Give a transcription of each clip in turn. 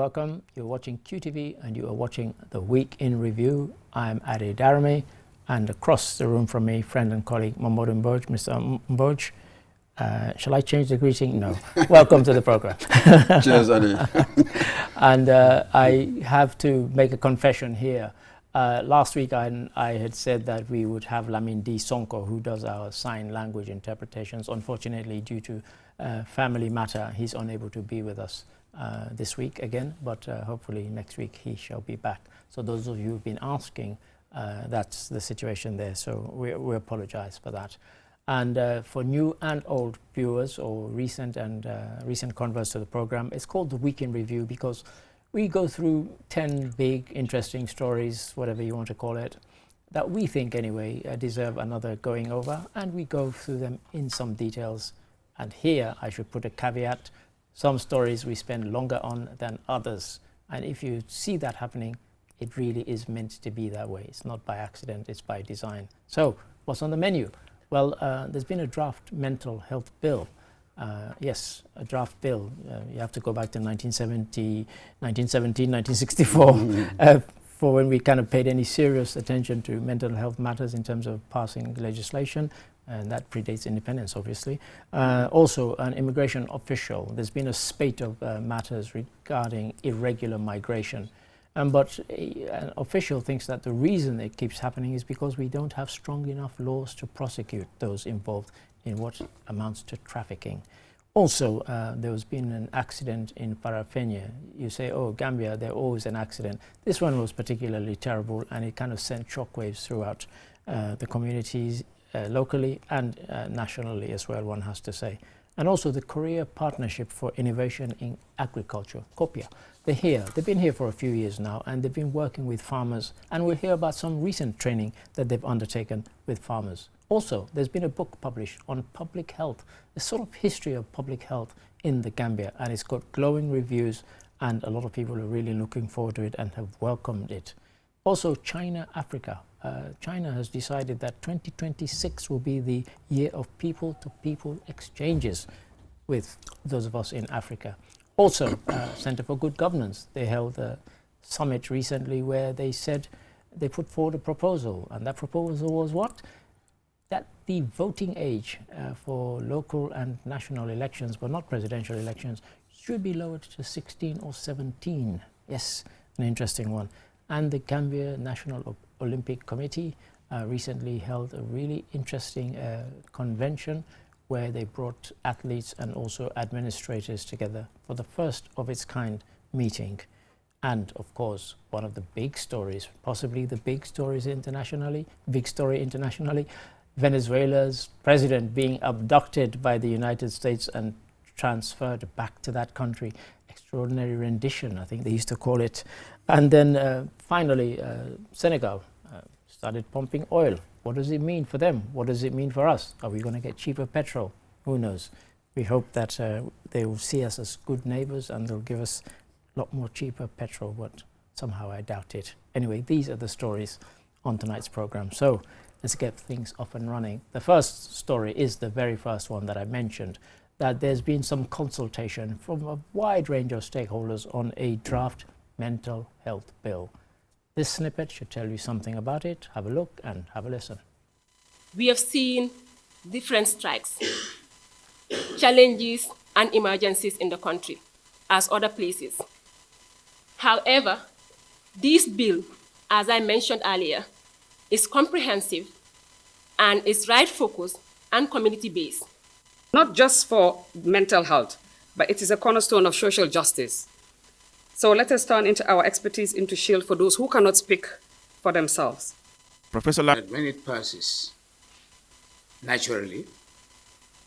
welcome. You're watching QTV and you are watching The Week in Review. I'm Ade Darame, and across the room from me, friend and colleague Mamadou Mbodj. Mr. Mbodj, shall I change the greeting? No. Welcome to the program. Cheers, Ade. And I have to make a confession here. Last week I had said that we would have Lamine D. Sonko, who does our sign language interpretations. Unfortunately, due to family matter, he's unable to be with us this week again, but hopefully next week he shall be back. So those of you who've been asking, that's the situation there. So we apologize for that. And for new and old viewers or recent converts to the program, it's called The Week in Review because we go through 10 big, interesting stories, whatever you want to call it, that we think anyway deserve another going over, and we go through them in some details. And here I should put a caveat: some stories we spend longer on than others, and if you see that happening, it really is meant to be that way. It's not by accident, it's by design. So what's on the menu? Well, there's been a draft mental health bill. Yes, a draft bill. You have to go back to 1917, 1964 for when we kind of paid any serious attention to mental health matters in terms of passing legislation, and that predates independence, obviously. Also, an immigration official. There's been a spate of matters regarding irregular migration. But an official thinks that the reason it keeps happening is because we don't have strong enough laws to prosecute those involved in what amounts to trafficking. Also, there has been an accident in Parafenia. You say, oh, Gambia, there's always an accident. This one was particularly terrible, and it kind of sent shockwaves throughout the communities locally and nationally as well, one has to say. And also the Korea Partnership for Innovation in Agriculture, COPIA. They're here. They've been here for a few years now, and they've been working with farmers, and we'll hear about some recent training that they've undertaken with farmers. Also, there's been a book published on public health, a sort of history of public health in the Gambia, and it's got glowing reviews, and a lot of people are really looking forward to it and have welcomed it. Also, China-Africa. China has decided that 2026 will be the year of people-to-people exchanges with those of us in Africa. Also, Center for Good Governance, they held a summit recently where they said they put forward a proposal, and that proposal was what? That the voting age for local and national elections, but not presidential elections, should be lowered to 16 or 17. Yes, an interesting one. And the Gambia National Olympic Committee recently held a really interesting convention where they brought athletes and also administrators together for the first of its kind meeting. And of course, one of the big stories, possibly the big story internationally, Venezuela's president being abducted by the United States and transferred back to that country. Extraordinary rendition, I think they used to call it. And then finally, Senegal started pumping oil. What does it mean for them? What does it mean for us? Are we going to get cheaper petrol? Who knows? We hope that they will see us as good neighbors and they'll give us a lot more cheaper petrol, but somehow I doubt it. Anyway, these are the stories on tonight's program. So let's get things up and running. The first story is the very first one that I mentioned, that there's been some consultation from a wide range of stakeholders on a draft mental health bill. This snippet should tell you something about it. Have a look and have a listen. We have seen different strikes, challenges and emergencies in the country as other places. However, this bill, as I mentioned earlier, is comprehensive and is right-focused and community-based. Not just for mental health, but it is a cornerstone of social justice. So let us turn into our expertise into shield for those who cannot speak for themselves. Professor when it passes naturally,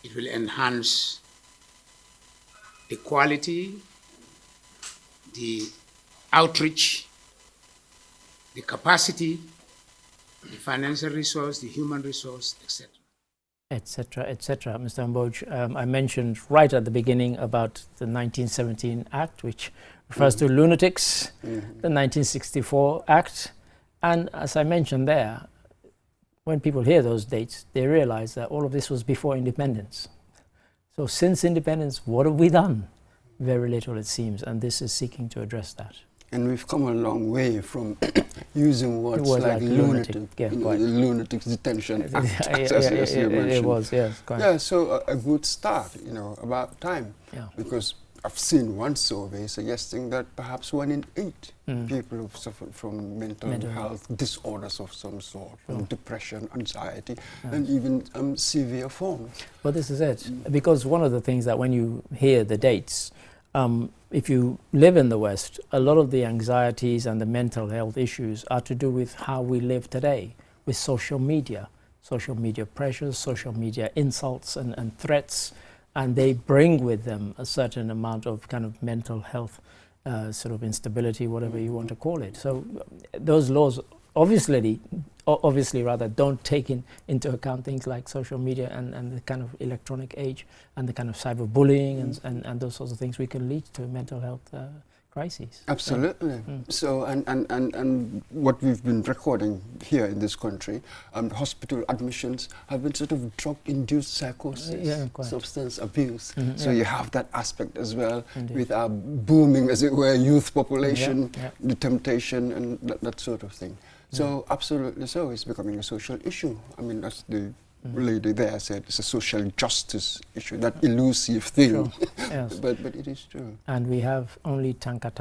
it will enhance the quality, the outreach, the capacity, the financial resource, the human resource, etc. Etc., etc. Mr. Mbodj, I mentioned right at the beginning about the 1917 Act, which refers to lunatics, the 1964 Act, and as I mentioned there, when people hear those dates, they realize that all of this was before independence. So since independence, what have we done? very little it seems, and this is seeking to address that. And we've come a long way from using words like lunatic, yeah, lunatic detention act, as you mentioned. It was, yes, quite. Yeah, so a good start, about time. Yeah. Because I've seen one survey suggesting that perhaps 1 in 8 people who've suffered from mental health disorders of some sort, from depression, anxiety, and even severe forms. Well, this is it. Because one of the things that when you hear the dates, if you live in the West, a lot of the anxieties and the mental health issues are to do with how we live today, with social media pressures, social media insults and threats, and they bring with them a certain amount of kind of mental health sort of instability, whatever you want to call it. So those laws obviously don't take into account things like social media and the kind of electronic age and the kind of cyberbullying and those sorts of things we can lead to mental health crises. Absolutely. So and what we've been recording here in this country, hospital admissions have been sort of drug-induced psychosis, substance abuse. So you have that aspect as well. Indeed. With our booming, as it were, youth population, the temptation and that sort of thing. So absolutely so, it's becoming a social issue. I mean, that's the lady there said, it's a social justice issue, that elusive thing. Sure. Yes. but it is true. And we have only tanka.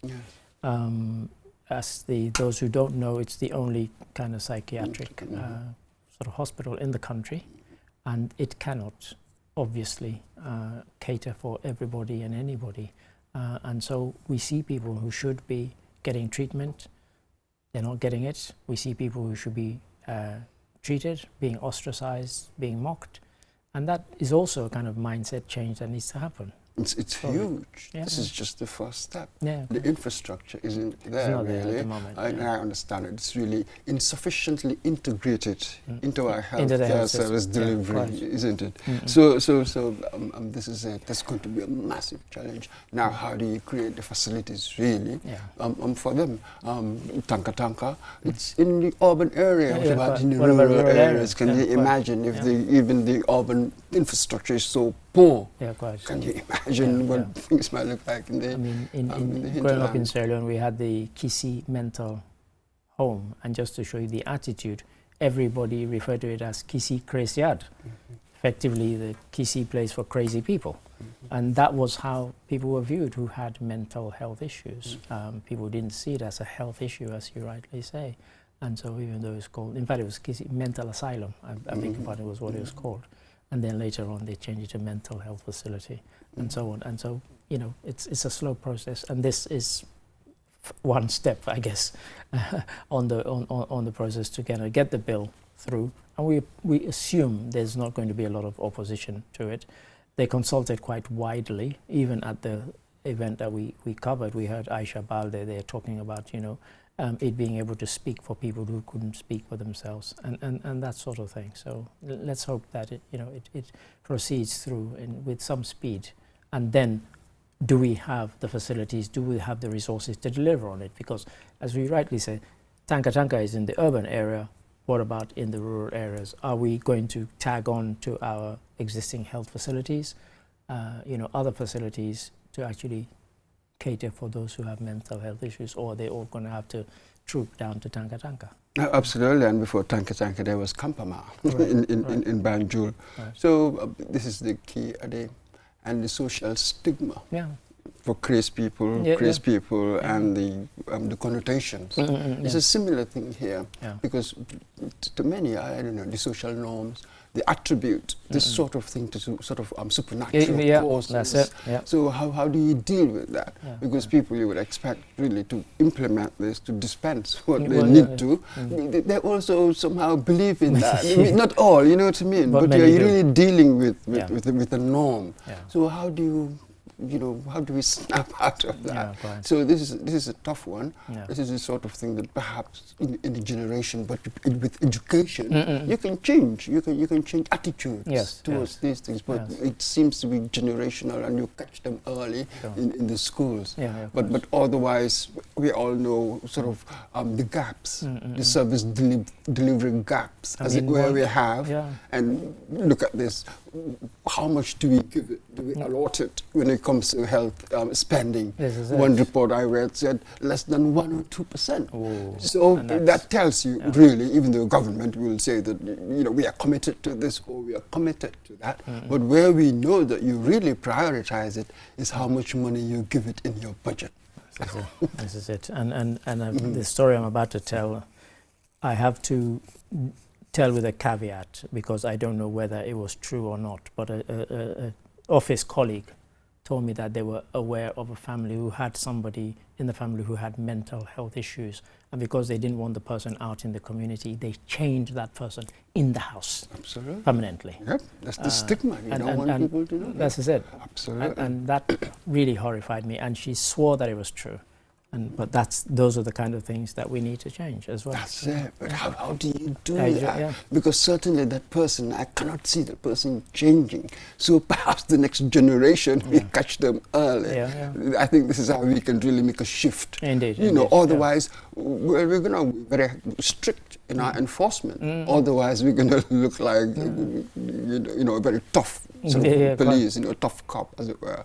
Yes. Those who don't know, it's the only kind of psychiatric sort of hospital in the country, and it cannot obviously cater for everybody and anybody. And so we see people who should be getting treatment, they're not getting it. We see people who should be treated, being ostracized, being mocked. And that is also a kind of mindset change that needs to happen. It's huge. Yeah. This is just the first step. Yeah. The infrastructure isn't there, not really. there at the moment. I understand it. It's really insufficiently integrated into our Into the healthcare health service system. delivery, isn't it? So this is it. That's going to be a massive challenge. Now, how do you create the facilities, really, for them? Tanka, it's in the urban area. What about in the rural areas? Can you imagine if even the urban infrastructure is so poor? Yeah, quite. Can you imagine what things might look like in the I mean, in the growing up in hinterland? Sierra Leone, we had the Kisi mental home, and just to show you the attitude, everybody referred to it as Kisi Kresiad, effectively the Kisi place for crazy people. And that was how people were viewed who had mental health issues. People didn't see it as a health issue, as you rightly say. And so even though it's called, in fact it was Kisi Mental Asylum, I beg your pardon, was what it was called. And then later on they changed it to mental health facility and so on. And so, it's a slow process, and this is one step, I guess, on the process to kind of get the bill through. And we assume there's not going to be a lot of opposition to it. They consulted quite widely, even at the event that we covered. We heard Aisha Balde there talking about, it being able to speak for people who couldn't speak for themselves, and that sort of thing. So let's hope that it proceeds through with some speed. And then, do we have the facilities? Do we have the resources to deliver on it? Because, as we rightly say, Tanka is in the urban area. What about in the rural areas? Are we going to tag on to our existing health facilities, other facilities to actually cater for those who have mental health issues, or are they all going to have to troop down to Tanka? Absolutely, and before Tanka there was Kampama in Banjul. Right. So this is the key, and the social stigma for crazed people, and the connotations. It's a similar thing here, because to many, I don't know, the social norms, they attribute this sort of thing to sort of supernatural causes. That's it. Yeah. So how do you deal with that? Because people you would expect really to implement this, to dispense what they need to. They also somehow believe in that. I mean, not all, you know what I mean? But you're really dealing with a norm. So how do you how do we snap out of that? So this is a tough one. This is the sort of thing that perhaps in the generation, but with education, you can change. You can change attitudes towards these things. But it seems to be generational, and you catch them early in the schools. But otherwise, we all know sort of the gaps, the service delivery gaps, as it were, we have. And look at this. how much do we give it, do we allot it when it comes to health spending? One report I read said less than 1 or 2%. So that tells you really, even though government will say that, you know, we are committed to this or we are committed to that, but where we know that you really prioritize it is how much money you give it in your budget. This is it. And the story I'm about to tell, I have to tell with a caveat because I don't know whether it was true or not, but an office colleague told me that they were aware of a family who had somebody in the family who had mental health issues, and because they didn't want the person out in the community, they chained that person in the house. Absolutely. Permanently. Yep, that's the stigma. You don't want people to know that. That's it. Absolutely. And that really horrified me, and she swore that it was true. But those are the kind of things that we need to change as well. That's it. But how do you do that? Yeah. Because certainly that person, I cannot see the person changing. So perhaps the next generation, we catch them early. I think this is how we can really make a shift. Indeed. You know, otherwise we're going to be very strict in our enforcement. Otherwise we're going to look like, you know, a very tough sort of police, you know, tough cop, as it were.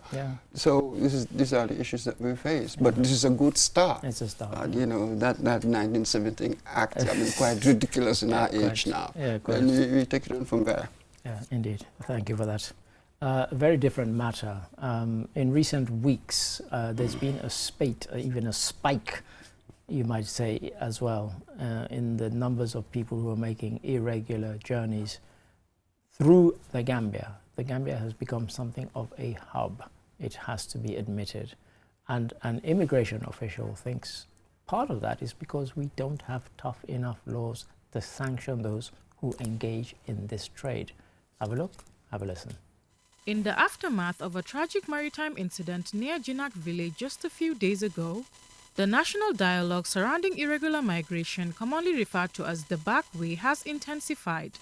So these are the issues that we face. But this is a good start. It's a start. You know, that 1917 Act, I mean, quite ridiculous in our age now. And we take it on from there. Yeah, indeed. Thank you for that. A very different matter. In recent weeks, there's been a spate, even a spike, you might say, as well, in the numbers of people who are making irregular journeys through the Gambia. The Gambia has become something of a hub, it has to be admitted. And an immigration official thinks part of that is because we don't have tough enough laws to sanction those who engage in this trade. Have a look, have a listen. In the aftermath of a tragic maritime incident near Jinak village just a few days ago, the national dialogue surrounding irregular migration, commonly referred to as the back way, has intensified.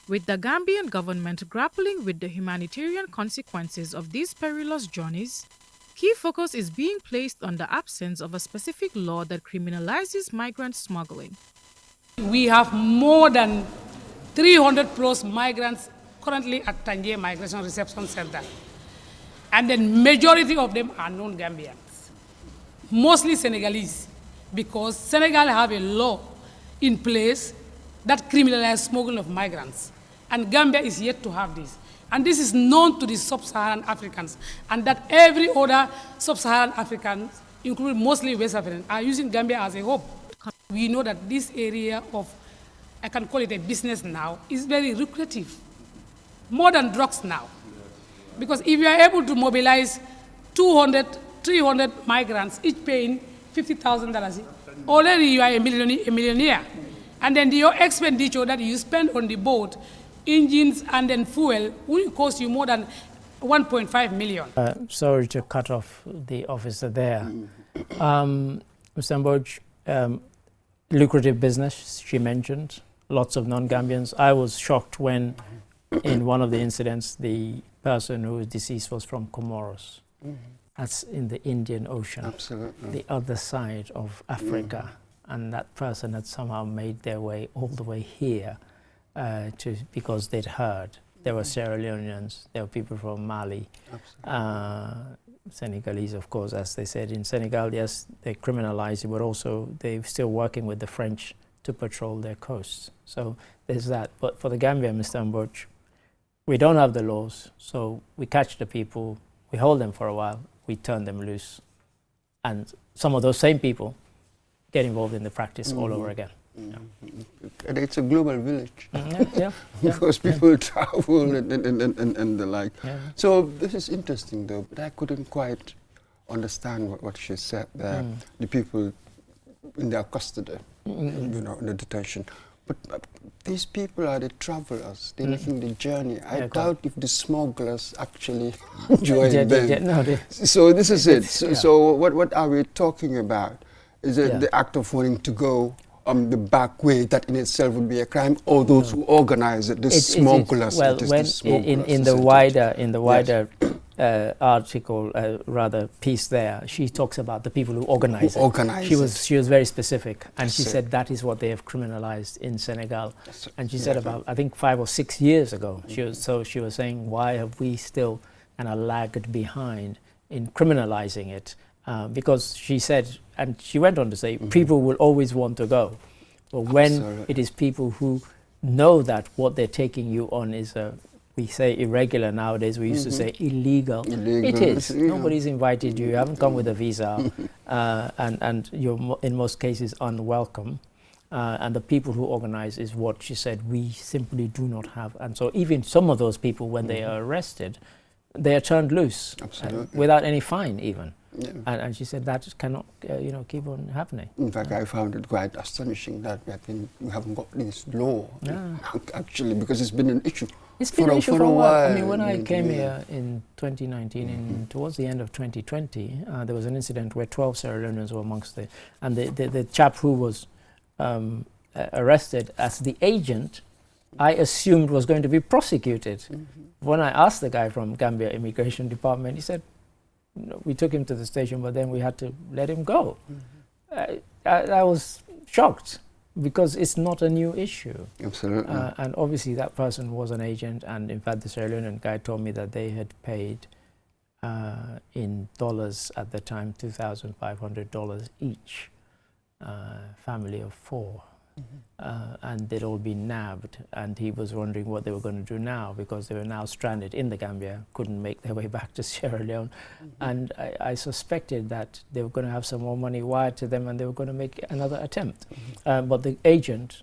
With the Gambian government grappling with the humanitarian consequences of these perilous journeys, key focus is being placed on the absence of a specific law that criminalizes migrant smuggling. We have more than 300 plus migrants currently at Tangier Migration Reception Center. And the majority of them are non-Gambians, mostly Senegalese, because Senegal have a law in place that criminalizes smuggling of migrants. And Gambia is yet to have this. And this is known to the sub-Saharan Africans, and that every other sub-Saharan Africans, including mostly West Africans, are using Gambia as a hub. We know that this area of, I can call it a business now, is very lucrative, more than drugs now. Because if you are able to mobilize 200, 300 migrants, each paying $50,000, already you are a millionaire. And then your expenditure that you spend on the boat, engines and then fuel, will cost you more than 1.5 million. Sorry to cut off the officer there. Mr. Mboj, lucrative business, she mentioned, lots of non-Gambians. I was shocked when, in one of the incidents, the person who was deceased was from Comoros. That's in the Indian Ocean, the other side of Africa. And that person had somehow made their way all the way here because they'd heard. There were Sierra Leoneans, there were people from Mali, Senegalese, of course, as they said. In Senegal, yes, they criminalized it, but also they're still working with the French to patrol their coasts. So there's that. But for the Gambia, Mr. Mboj, we don't have the laws, so we catch the people, we hold them for a while, we turn them loose. And some of those same people get involved in the practice all over again. And it's a global village. Because people travel and the like. So this is interesting though, but I couldn't quite understand what she said there. The people in their custody, you know, in the detention. But these people are the travelers, they're making the journey. I doubt if the smugglers actually join them. So this is it. So what are we talking about? Is it the act of wanting to go the back way that in itself would be a crime, or those who organize it, the smugglers? Well, when in the wider article, rather piece there, she talks about the people who organize it. She was very specific, and she said that is what they have criminalized in Senegal. And she said about, I think 5 or 6 years ago, she was saying, why have we still kind of lagged behind in criminalizing it? Because she said, and she went on to say, people will always want to go. But when it is people who know that what they're taking you on is we say irregular nowadays, we used to say illegal. It is. Nobody's invited you, you haven't come with a visa, and you're in most cases unwelcome. And the people who organize is what she said we simply do not have. And so even some of those people, when they are arrested, they are turned loose without any fine even. Yeah. And she said that cannot, keep on happening. In fact, I found it quite astonishing that we haven't got this law, actually, because it's been an issue. It's been an issue for a while. I mean, when I came here in 2019, towards the end of 2020, there was an incident where 12 Sierra Leoneans were amongst the chap who was arrested as the agent, I assumed was going to be prosecuted. When I asked the guy from Gambia Immigration Department, he said, we took him to the station, but then we had to let him go. I was shocked because it's not a new issue. Absolutely. And obviously that person was an agent, and in fact the Sierra Leonean guy told me that they had paid in dollars at the time $2,500 each, family of 4. And they'd all been nabbed, and he was wondering what they were going to do now because they were now stranded in the Gambia, couldn't make their way back to Sierra Leone. And I suspected that they were going to have some more money wired to them and they were going to make another attempt. But the agent,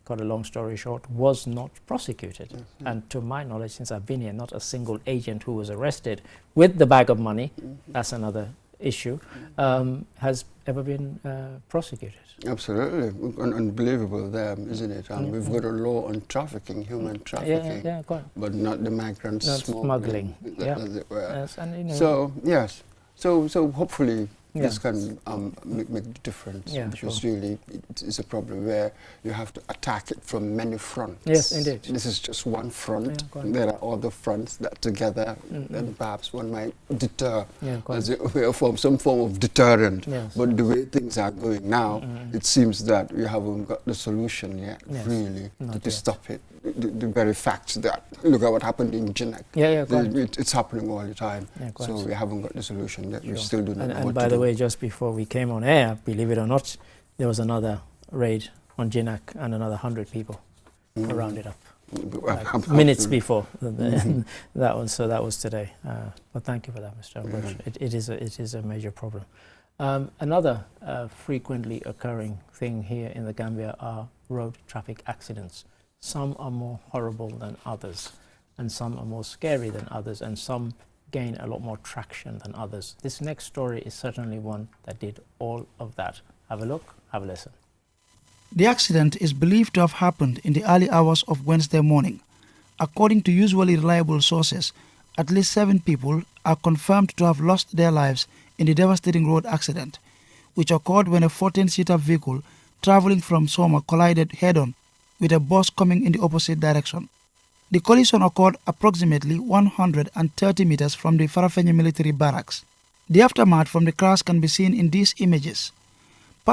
cut a long story short, was not prosecuted. And to my knowledge, since I've been here, not a single agent who was arrested with the bag of money, that's another issue, has ever been prosecuted. Absolutely. Unbelievable there, isn't it? We've got a law on trafficking, human trafficking, but not the migrant smuggling. As it were. Yes, and, so, yes. So hopefully this can make a difference, because really it's a problem where you have to attack it from many fronts. Yes, indeed. This is just one front. There are other fronts that together, then perhaps one might deter, as it were, from some form of deterrent. But the way things are going now, it seems that we haven't got the solution yet, really, to stop it. The very fact that, look at what happened in Jinak. It's happening all the time. So we haven't got the solution yet. We still do not know what to do. And by the way, just before we came on air, believe it or not, there was another raid on Jinak and another 100 people were rounded up. Like minutes before that one, so that was today. But thank you for that, Mr. Ambush. It is a major problem. Another frequently occurring thing here in the Gambia are road traffic accidents. Some are more horrible than others, and some are more scary than others, and some gain a lot more traction than others. This next story is certainly one that did all of that. Have a look, have a listen. The accident is believed to have happened in the early hours of Wednesday morning. According to usually reliable sources, at least 7 people are confirmed to have lost their lives in the devastating road accident, which occurred when a 14-seater vehicle traveling from Soma collided head-on with a bus coming in the opposite direction. The collision occurred approximately 130 meters from the Farafenni military barracks. The aftermath from the crash can be seen in these images.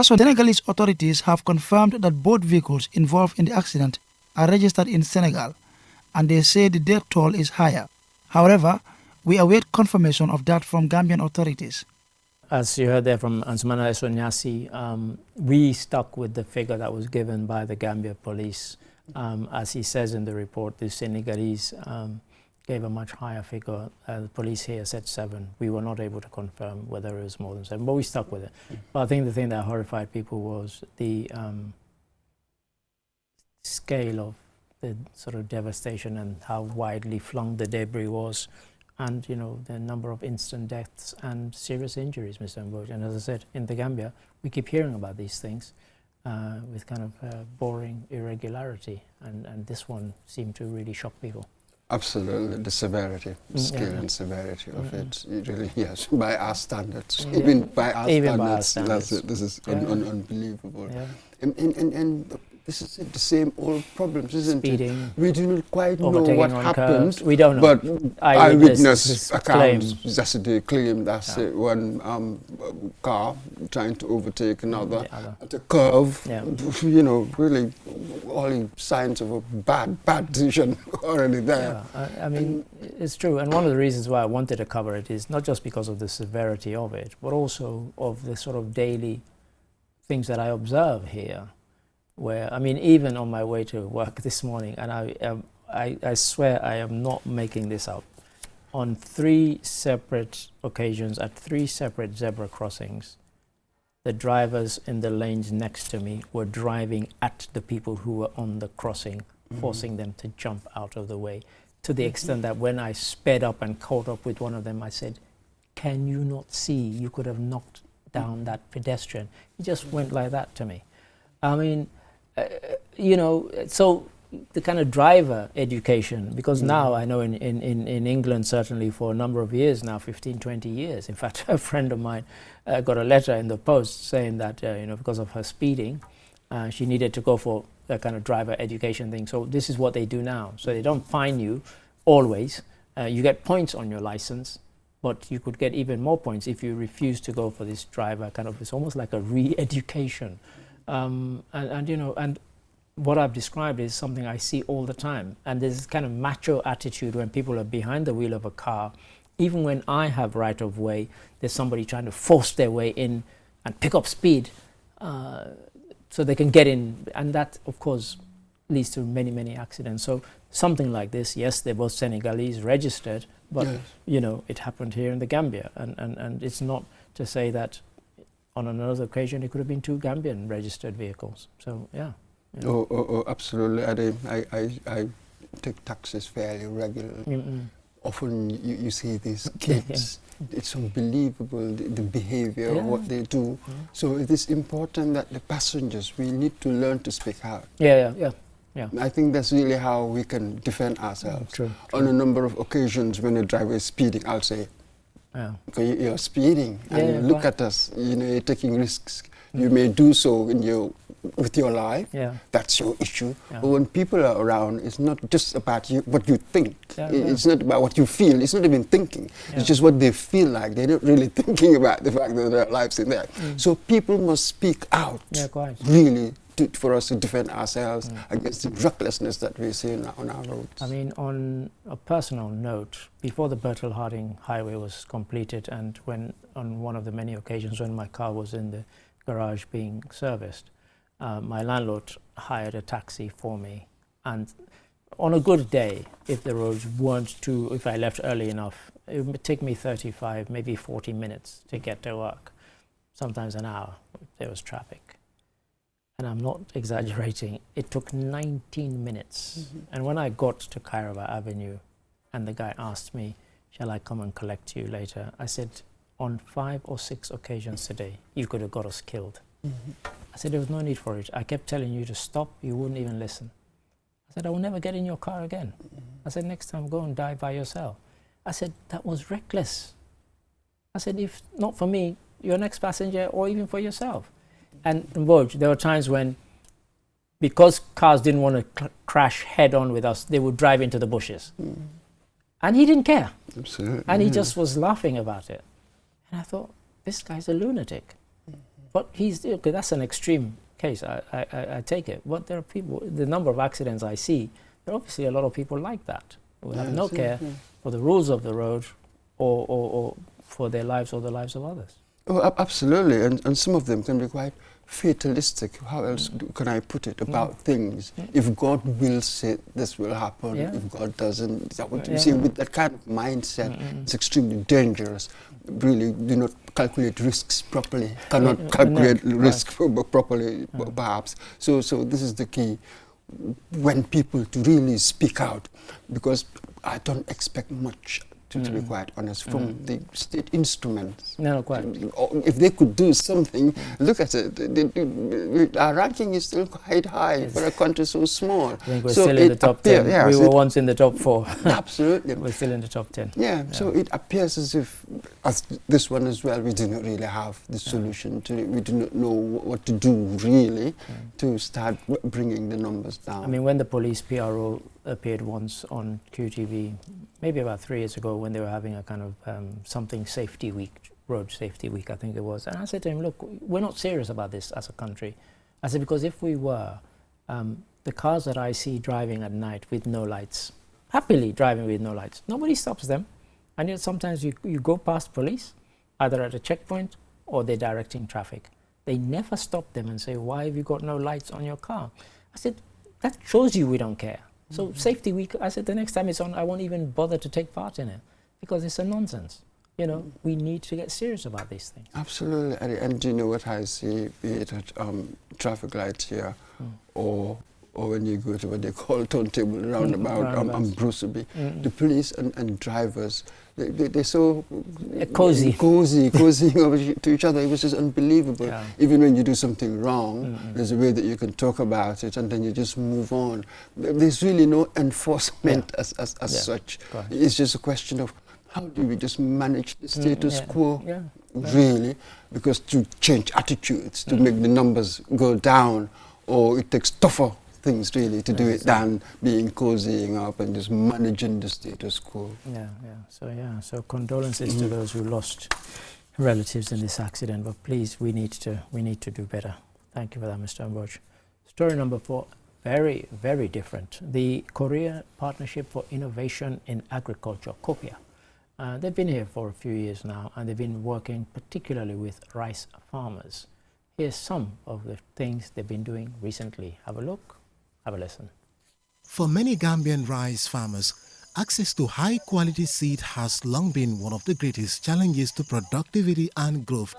Senegalese authorities have confirmed that both vehicles involved in the accident are registered in Senegal, and they say the death toll is higher. However, we await confirmation of that from Gambian authorities. As you heard there from Ansumana Esonyasi, we stuck with the figure that was given by the Gambia police. As he says in the report, the Senegalese gave a much higher figure. The police here said 7. We were not able to confirm whether it was more than 7, but we stuck with it. But I think the thing that horrified people was the scale of the sort of devastation and how widely flung the debris was. And, the number of instant deaths and serious injuries, Mr. Mboj. And as I said, in the Gambia, we keep hearing about these things with kind of boring irregularity. And this one seemed to really shock people. Absolutely, the severity, scale and severity of it. Really, yes, by our standards. Even by our standards, this is unbelievable. And this is the same old problems, isn't Speeding, it? We do not quite know what happened. Curves. We don't know. But eyewitness accounts claim. yesterday claim that one car trying to overtake another at a curve, you know, really all signs of a bad decision already there. Yeah, I mean, it's true. And one of the reasons why I wanted to cover it is not just because of the severity of it, but also of the sort of daily things that I observe here. Where, I mean, even on my way to work this morning, and I swear I am not making this up, on 3 separate occasions at 3 separate zebra crossings, the drivers in the lanes next to me were driving at the people who were on the crossing, forcing them to jump out of the way, to the extent that when I sped up and caught up with one of them, I said, "Can you not see? You could have knocked down that pedestrian." He just went like that to me. I mean, you know, so the kind of driver education, because now I know in England, certainly for a number of years now, 15, 20 years, in fact, a friend of mine got a letter in the post saying that, you know, because of her speeding, she needed to go for a kind of driver education thing. So this is what they do now. So they don't fine you always. You get points on your license, but you could get even more points if you refuse to go for this driver kind of, it's almost like a re-education. And you know, and what I've described is something I see all the time. And there's this kind of macho attitude when people are behind the wheel of a car. Even when I have right of way, there's somebody trying to force their way in and pick up speed so they can get in. And that, of course, leads to many, many accidents. So something like this, yes, they're both Senegalese registered, but you know, it happened here in the Gambia. And it's not to say that on another occasion, it could have been 2 Gambian registered vehicles. So, yeah. You know. Oh, absolutely. I take taxis fairly regularly. Often you see these kids. It's unbelievable, the behavior, what they do. So it is important that the passengers, we need to learn to speak out. Yeah. I think that's really how we can defend ourselves. True. On a number of occasions when a driver is speeding, I'll say, you're speeding, and look at us, you know, you're taking risks. You may do so with your life, that's your issue. But when people are around, it's not just about what you think. It's not about what you feel. It's not even thinking. It's just what they feel like. They're not really thinking about the fact that there are lives in there. So people must speak out, really, for us to defend ourselves against the recklessness that we see on our roads. I mean, on a personal note, before the Bertel Harding Highway was completed, and when on one of the many occasions when my car was in the garage being serviced, my landlord hired a taxi for me. And on a good day, if the roads weren't too, if I left early enough, it would take me 35, maybe 40 minutes to get to work, sometimes an hour if there was traffic. And I'm not exaggerating, it took 19 minutes. And when I got to Kairaba Avenue and the guy asked me, "Shall I come and collect you later?" I said, "On 5 or 6 occasions today, you could have got us killed." I said, "There was no need for it. I kept telling you to stop, you wouldn't even listen." I said, "I will never get in your car again." I said, "Next time, go and die by yourself." I said, "That was reckless." I said, "If not for me, your next passenger, or even for yourself." And there were times when, because cars didn't want to crash head on with us, they would drive into the bushes. And he didn't care. Absolutely. And he just was laughing about it. And I thought, this guy's a lunatic. But okay, that's an extreme case, I take it. But there are people, the number of accidents I see, there are obviously a lot of people like that, who have no care for the rules of the road or for their lives or the lives of others. Oh, absolutely, and some of them can be quite fatalistic. How else can I put it about things? If God wills it, this will happen. If God doesn't, is that what you see? With that kind of mindset, it's extremely dangerous. Really, do not calculate risks properly. Cannot calculate risk properly, perhaps. So this is the key. When people to really speak out, because I don't expect much to be quite honest, from the state instruments. No, quite. If they could do something, look at it. Our ranking is still quite high for a country so small. I think we're still in the top 10. Yes, we were once in the top 4. Absolutely. We're still in the top 10. Yeah, so it appears as if, as this one as well, we do not really have the solution to it. We do not know what to do really to start bringing the numbers down. I mean, when the police PRO appeared once on QTV, maybe about 3 years ago, when they were having a kind of something safety week, road safety week, I think it was. And I said to him, look, we're not serious about this as a country. I said, because if we were, the cars that I see driving at night with no lights, happily driving with no lights, nobody stops them. And yet sometimes you go past police, either at a checkpoint or they're directing traffic. They never stop them and say, why have you got no lights on your car? I said, that shows you we don't care. So safety week, I said, the next time it's on, I won't even bother to take part in it because it's a nonsense. You know, we need to get serious about these things. Absolutely, and do you know what I see, be it at traffic lights here or when you go to what they call turntable roundabout Bruceby, the police and drivers, they're so cozying over to each other. It was just unbelievable. Yeah. Even when you do something wrong, there's a way that you can talk about it and then you just move on. There's really no enforcement as such. It's just a question of how do we just manage the status quo, really? Because to change attitudes, to make the numbers go down, or it takes tougher things really to do it than being cozying up and just managing the status quo. So condolences to those who lost relatives in this accident, but please, we need to do better. Thank you for that, Mr. Amboch. Story number 4, very, very different. The Korea Partnership for Innovation in Agriculture, KOPIA. They've been here for a few years now, and they've been working particularly with rice farmers. Here's some of the things they've been doing recently. Have a look. Have a listen. For many Gambian rice farmers, access to high-quality seed has long been one of the greatest challenges to productivity and growth.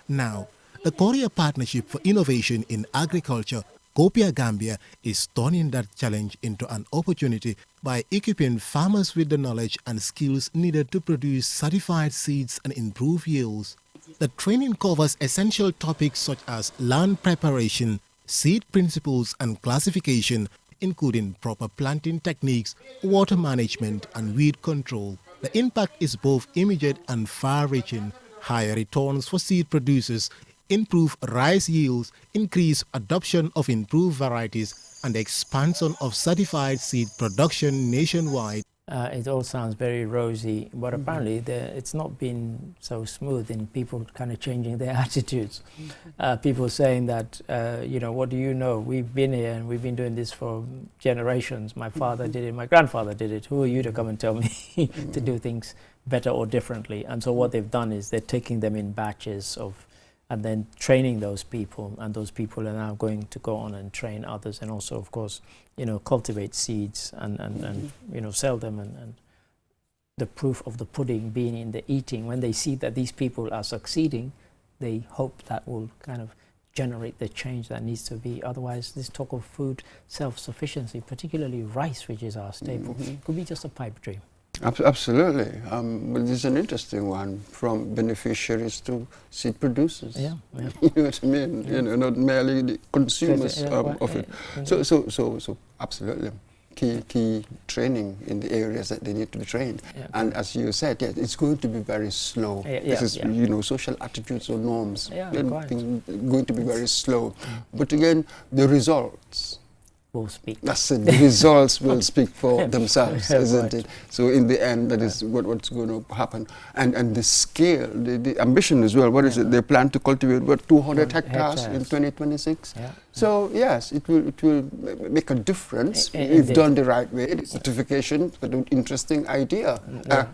Now, the Korea Partnership for Innovation in Agriculture, KOPIA Gambia, is turning that challenge into an opportunity by equipping farmers with the knowledge and skills needed to produce certified seeds and improve yields. The training covers essential topics such as land preparation, seed principles and classification, including proper planting techniques, water management, and weed control. The impact is both immediate and far-reaching: higher returns for seed producers, improved rice yields, increased adoption of improved varieties, and the expansion of certified seed production nationwide. It all sounds very rosy, but apparently it's not been so smooth in people kind of changing their attitudes. People saying that, you know, what do you know? We've been here and we've been doing this for generations. My father did it, my grandfather did it. Who are you to come and tell me to do things better or differently? And so what they've done is they're taking them in batches and then training those people, and those people are now going to go on and train others, and also, of course, you know, cultivate seeds and you know, sell them, and the proof of the pudding being in the eating. When they see that these people are succeeding, they hope that will kind of generate the change that needs to be. Otherwise, this talk of food self-sufficiency, particularly rice, which is our staple, could be just a pipe dream. Absolutely. But this is an interesting one, from beneficiaries to seed producers. Yeah. You know what I mean? You know, not merely the consumers of it. So absolutely. Key training in the areas that they need to be trained. And as you said, it's going to be very slow. This is, you know, social attitudes or norms. Things going to be very slow. But again, the results will speak. That's it. The results will speak for themselves, isn't it? So in the end, that is what's going to happen. And the scale, the ambition as well. What is it? They plan to cultivate, what, 200 hectares in 2026? So yes, it will make a difference if done the right way. The certification, an interesting idea,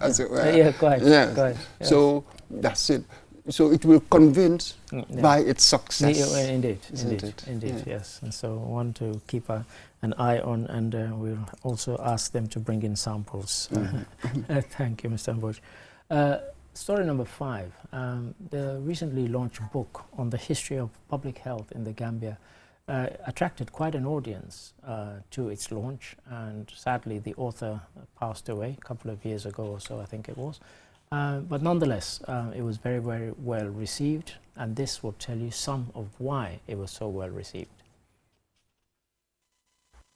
as it were. Quite. So that's it. So it will convince by its success. Indeed, yes. And so one to keep an eye on, and we'll also ask them to bring in samples. Thank you, Mr. Amboch. Story number 5. The recently launched book on the history of public health in the Gambia attracted quite an audience to its launch, and sadly the author passed away a couple of years ago or so, I think it was. But nonetheless, it was very, very well received, and this will tell you some of why it was so well received.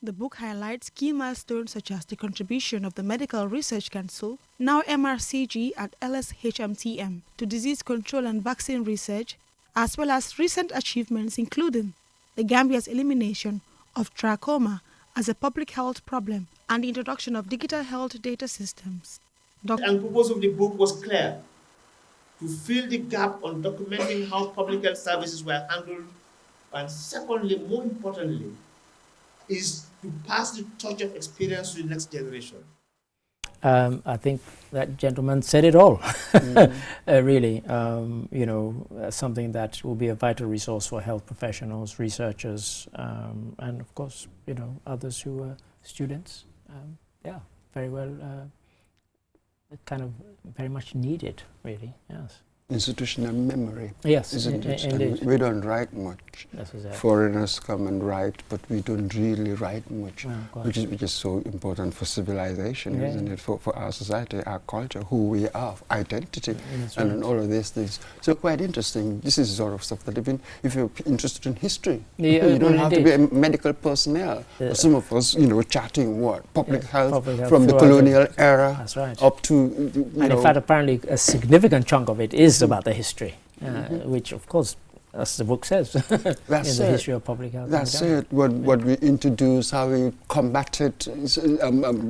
The book highlights key milestones such as the contribution of the Medical Research Council, now MRCG at LSHMTM, to disease control and vaccine research, as well as recent achievements including the Gambia's elimination of trachoma as a public health problem and the introduction of digital health data systems. And the purpose of the book was clear: to fill the gap on documenting how public health services were handled, and secondly, more importantly, is to pass the torch of experience to the next generation. I think that gentleman said it all. Really, you know, something that will be a vital resource for health professionals, researchers, and of course, you know, others who are students. Yeah, very well, kind of very much needed, really, yes. Institutional memory. Yes, isn't it? indeed. We don't write much. That's exactly. Foreigners come and write, but we don't really write much, Oh, which is so important for civilization, isn't it? For our society, our culture, who we are, identity, and all of these things. So quite interesting. This is sort of stuff that even if you're interested in history, you don't have to be a medical personnel. But some of us, you know, chatting what public health from the colonial era up to, and in fact, apparently, a significant chunk of it is about the history, which of course, as the book says, that's in the history of public health. That's it. What we introduced, how we combated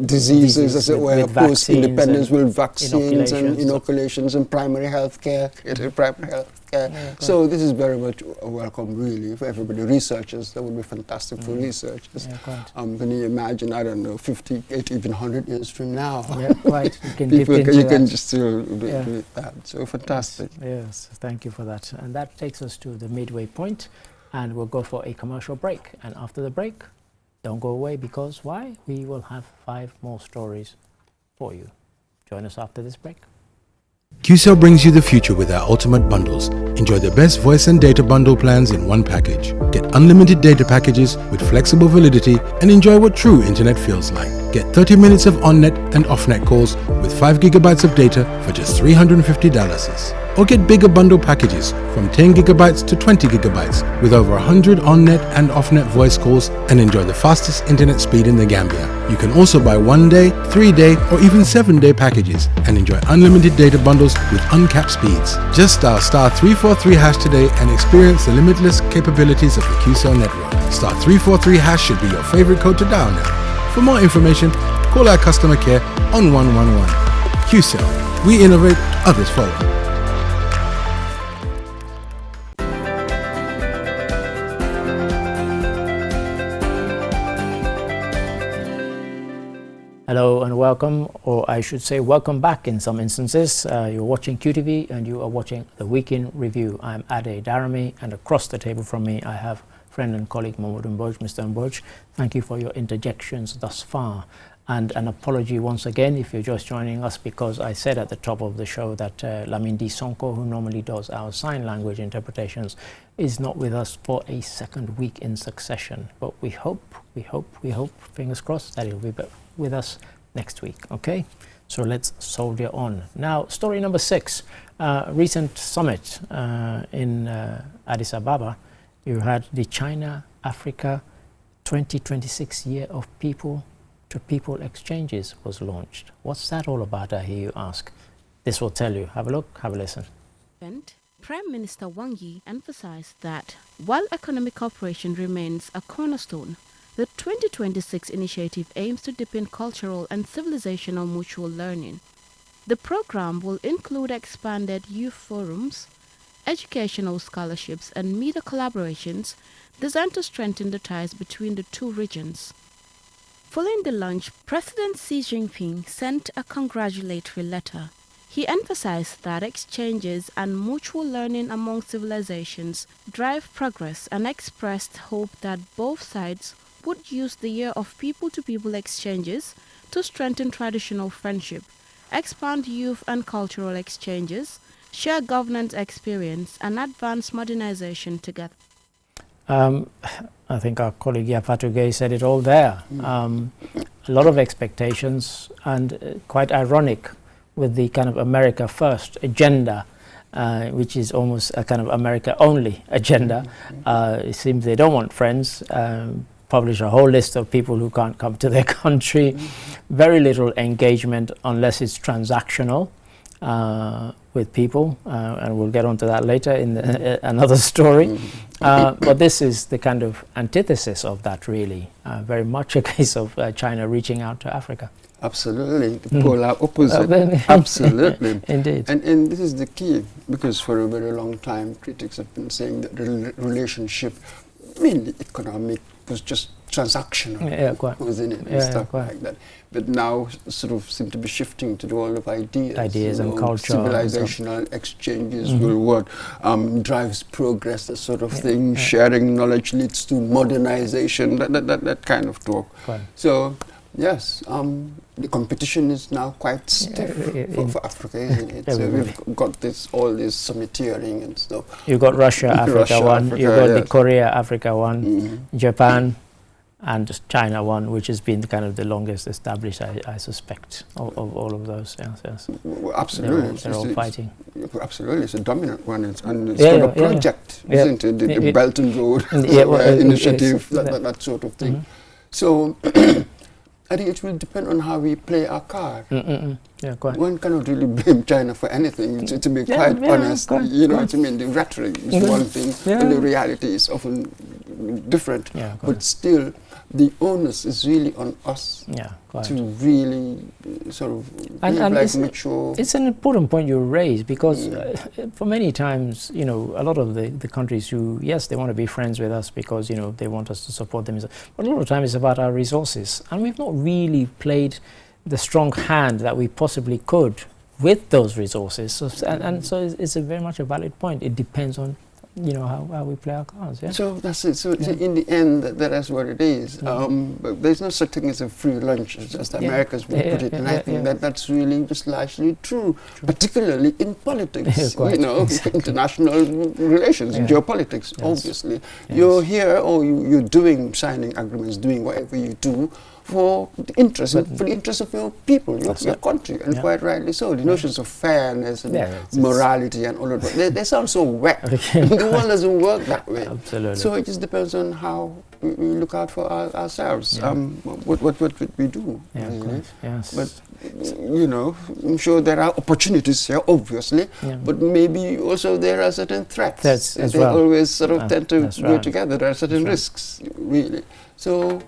diseases, as it were, post-independence with vaccines and inoculations and primary health care, primary health care. So this is very much welcome, really, for everybody. Researchers, that would be fantastic for researchers. Can you imagine, I don't know, 50, 80, even 100 years from now? Yeah, quite. You can just still do that. So fantastic. Yes, thank you for that. And that takes us to the midway point, and we'll go for a commercial break. And after the break, don't go away, because why? We will have 5 more stories for you. Join us after this break. QCell brings you the future with our ultimate bundles. Enjoy the best voice and data bundle plans in one package. Get unlimited data packages with flexible validity and enjoy what true internet feels like. Get 30 minutes of on-net and off-net calls with 5 gigabytes of data for just $350. Or get bigger bundle packages from 10 gigabytes to 20 gigabytes with over 100 on-net and off-net voice calls and enjoy the fastest internet speed in the Gambia. You can also buy 1-day, 3-day or even 7-day packages and enjoy unlimited data bundles with uncapped speeds. Just dial *343# today and experience the limitless capabilities of the QCell network. *343# should be your favorite code to dial now. For more information, call our customer care on 111. QCell. We innovate, others follow. Hello and welcome, or I should say welcome back in some instances. You're watching QTV and you are watching the Weekend Review. I'm Ade Darami, and across the table from me I have friend and colleague Mahmoud Mboj. Mr. Mboj, thank you for your interjections thus far. And an apology once again if you're just joining us, because I said at the top of the show that Lamindi Sonko, who normally does our sign language interpretations, is not with us for a second week in succession. But we hope, fingers crossed, that he'll be with us next week. Okay, so let's soldier on. Now, story number 6. Recent summit in Addis Ababa. You had the China-Africa 2026 Year of People-to-People Exchanges was launched. What's that all about, I hear you ask? This will tell you. Have a look, have a listen. Prime Minister Wang Yi emphasized that while economic cooperation remains a cornerstone, the 2026 initiative aims to deepen cultural and civilizational mutual learning. The program will include expanded youth forums, educational scholarships, and media collaborations designed to strengthen the ties between the two regions. Following the launch, President Xi Jinping sent a congratulatory letter. He emphasized that exchanges and mutual learning among civilizations drive progress and expressed hope that both sides would use the Year of People-to-People Exchanges to strengthen traditional friendship, expand youth and cultural exchanges, share governance experience, and advance modernization together. I think our colleague Yapatu Gay said it all there. A lot of expectations, and quite ironic with the kind of America First agenda, which is almost a kind of America only agenda. It seems they don't want friends. Publish a whole list of people who can't come to their country. Very little engagement unless it's transactional with people, and we'll get onto that later in another story. But this is the kind of antithesis of that, really. Very much a case of China reaching out to Africa. Absolutely, the polar opposite. Absolutely. Indeed. And this is the key, because for a very long time critics have been saying that the relationship, mainly economic, was just transactional, wasn't it, and stuff like that. But now sort of seem to be shifting to the world of ideas and culture. Civilizational exchanges will what drives progress, that sort of thing. Sharing knowledge leads to modernization, that kind of talk. So, yes, the competition is now quite stiff for Africa, isn't it? So we've got all this summiteering and stuff. You've got Russia, Africa one, you've got the Korea, Africa one, Japan, and China one, which has been kind of the longest established, I suspect, of all of those. Yes. Well, absolutely. They're all fighting. Absolutely, it's a dominant one, and it's got a project, isn't it? The Belt and Road Initiative, that sort of thing. So, I think it will depend on how we play our card. One cannot really blame China for anything, to be quite honest. You know what I mean? The rhetoric is one thing, and the reality is often different. But still, the onus is really on us to really sort of make sure. It's an important point you raise, because for many times, you know, a lot of the countries who, yes, they want to be friends with us because, you know, they want us to support them, but a lot of times it's about our resources, and we've not really played the strong hand that we possibly could with those resources. So, and so it's a very much a valid point. It depends on, you know, how we play our cards. So that's it. So in the end, that's what it is. But there's no such thing as a free lunch, as just Americans would put it. And I think that's really just largely true, particularly in politics, you know, international relations, geopolitics, obviously. You're here, or you're signing agreements, doing whatever you do for the interest, for the interest of your people, your country, and quite rightly so. The notions of fairness and morality and all of that, they sound so wet. The world doesn't work that way. Absolutely. So it just depends on how we look out for ourselves. What would we do? Really? But, you know, I'm sure there are opportunities here, obviously, but maybe also there are certain threats. They always sort of tend to go together. There are certain risks, really. So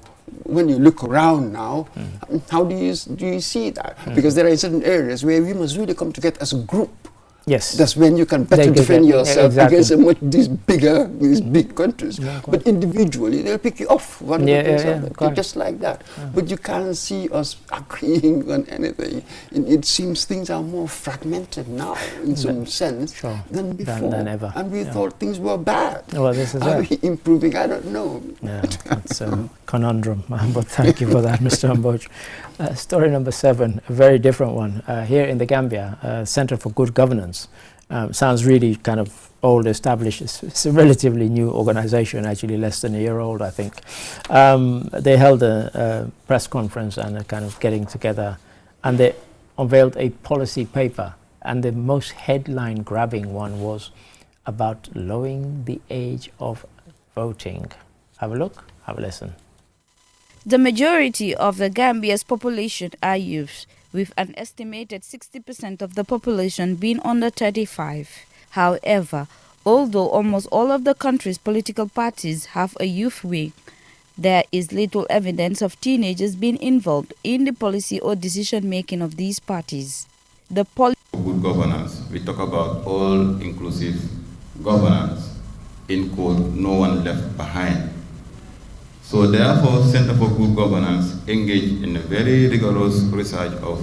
when you look around now, how do you see that? Because there are certain areas where we must really come together as a group. Yes. That's when you can better defend yourself against these big countries. But individually, they'll pick you off one just like that. But you can't see us agreeing on anything. It seems things are more fragmented now, in some sense, than before. Than ever. And we thought things were bad. Well, this is Are we improving? I don't know. It's a conundrum, but thank you for that, Mr. Amboch. Story number 7, a very different one. Here in the Gambia, Center for Good Governance. Sounds really kind of old, established. It's a relatively new organization, actually less than a year old, I think. They held a press conference and a kind of getting together, and they unveiled a policy paper. And the most headline-grabbing one was about lowering the age of voting. Have a look, have a listen. The majority of the Gambia's population are youth, with an estimated 60% of the population being under 35. However, although almost all of the country's political parties have a youth wing, there is little evidence of teenagers being involved in the policy or decision-making of these parties. Good governance. We talk about all-inclusive governance, in quote, no one left behind. So therefore, Center for Good Governance engaged in a very rigorous research of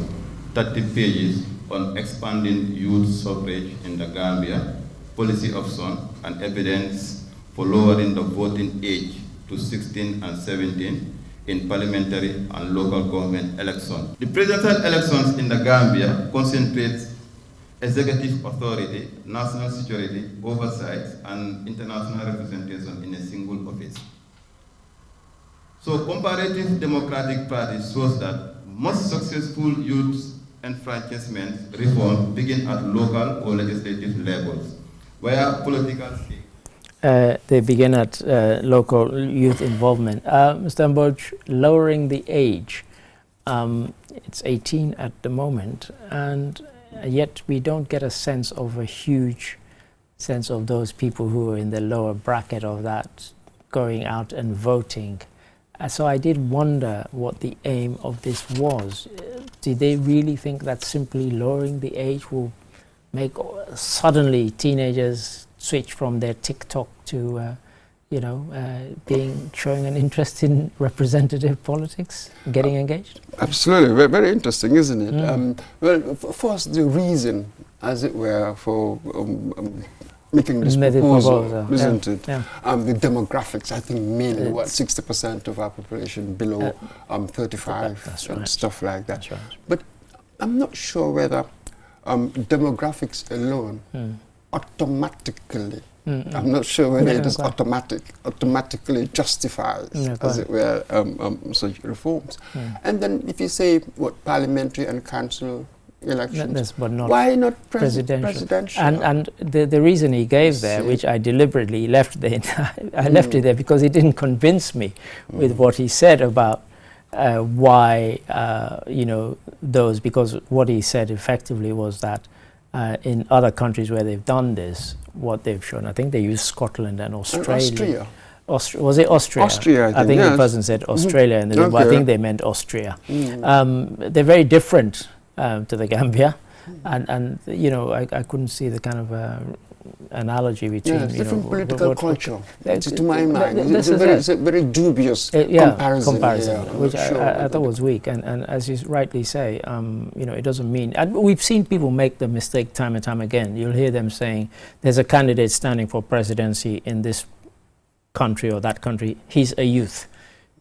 30 pages on expanding youth suffrage in the Gambia, policy option, and evidence for lowering the voting age to 16 and 17 in parliamentary and local government elections. The presidential elections in the Gambia concentrate executive authority, national security, oversight, and international representation in a single office. So comparative democratic party shows that most successful youth enfranchisement reforms begin at local or legislative levels, where political they begin at local youth involvement. Mr. Mboj, lowering the age, it's 18 at the moment, and yet we don't get a sense of a huge sense of those people who are in the lower bracket of that going out and voting. So I did wonder what the aim of this was. Did they really think that simply lowering the age will make suddenly teenagers switch from their TikTok to, showing an interest in representative politics, getting engaged? Absolutely, very, very interesting, isn't it? Well, first, the reason, as it were, for making this proposal, isn't it? Yeah. The demographics, I think mainly, 60% of our population below 35 and stuff like that. That's right. But I'm not sure whether demographics alone automatically, I'm not sure whether it is automatically justifies, as it were, such reforms. And then if you say, parliamentary and council elections, but not why not presidential? And the reason he gave there, which I deliberately left there, I left it there because it didn't convince me with what he said about why, those, because what he said effectively was that in other countries where they've done this, what they've shown, I think they used Scotland and Australia. Was it Austria? Austria, I think the person said Australia, and but I think they meant Austria. They're very different to the Gambia, and I couldn't see the kind of analogy between different political culture. To my mind, it's a very dubious comparison, which I thought was weak. And as you rightly say, it doesn't mean. And we've seen people make the mistake time and time again. You'll hear them saying, "There's a candidate standing for presidency in this country or that country. He's a youth."